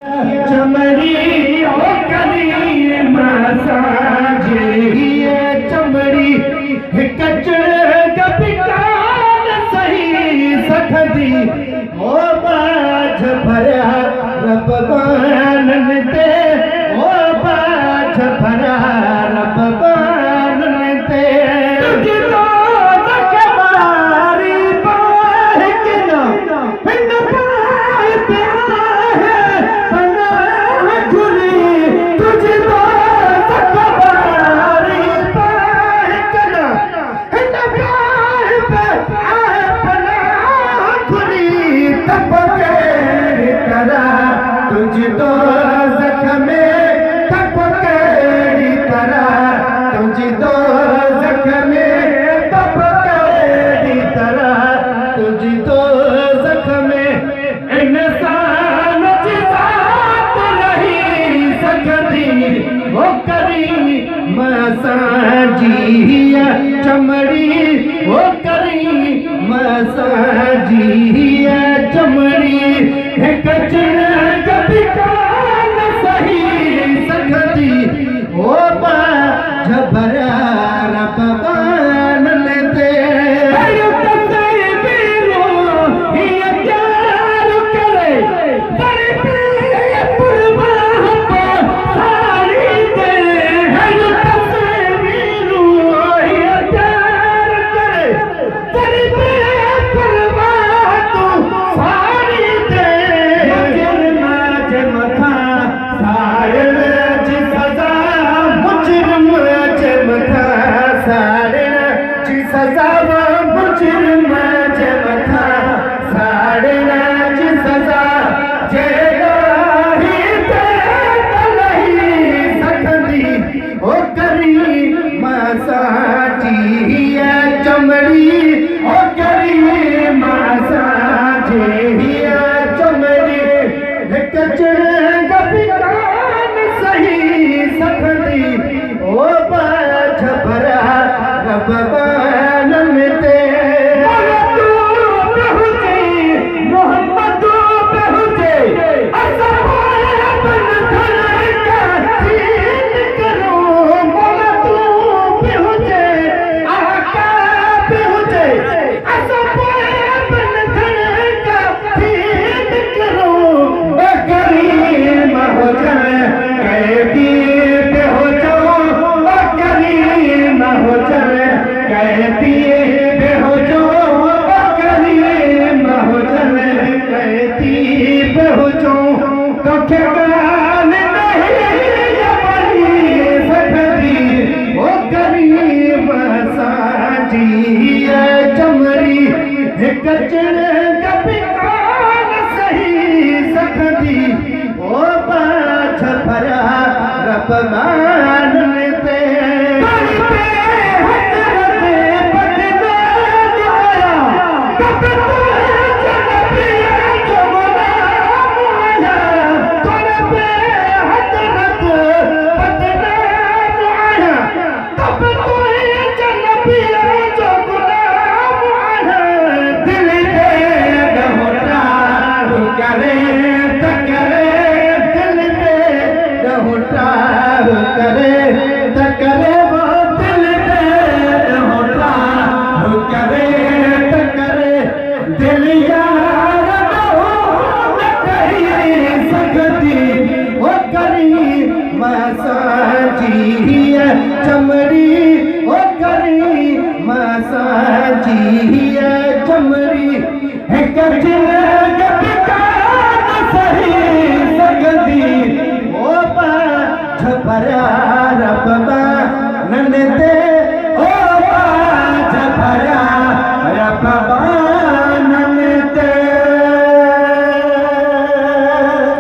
चमड़ी ओ करी मसाज ये चमड़ी कचड़ कपिकान सही सखदी ओ बाझ भरा रब बानन ते ओ बाझ भरा रब बानन ते तुझको रखवारी बाह के ना हिंद पाए प्यार पनाह खुली तुझको रखवारी बाह के ना हिंद पाए प्यार पनाह खुली तब के करा तुझको जख्मे तब के करा तुझको जख्मे तब के तरह तुझको जख्मे इंसान जिसात नहीं सकती वो करी मसाजिया चमड़ी वो करी मसाजिया चमड़ी कचरा कभी कान सही सकती ओ बाझ भरा रब बानन ते चमड़ी ओ करी मसाजिया चमड़ी कचड़ कभी कान सही सकती ओ बाझ भरा रब बानन ते मोहम्मद पहुँचे कचड़ कभी कान सही सकती ओ बाझ भरा रब बानन ते चमड़ी ओ करी मसाजिया चमड़ी कचड़ कभी कान सही सकती ओ बाझ भरा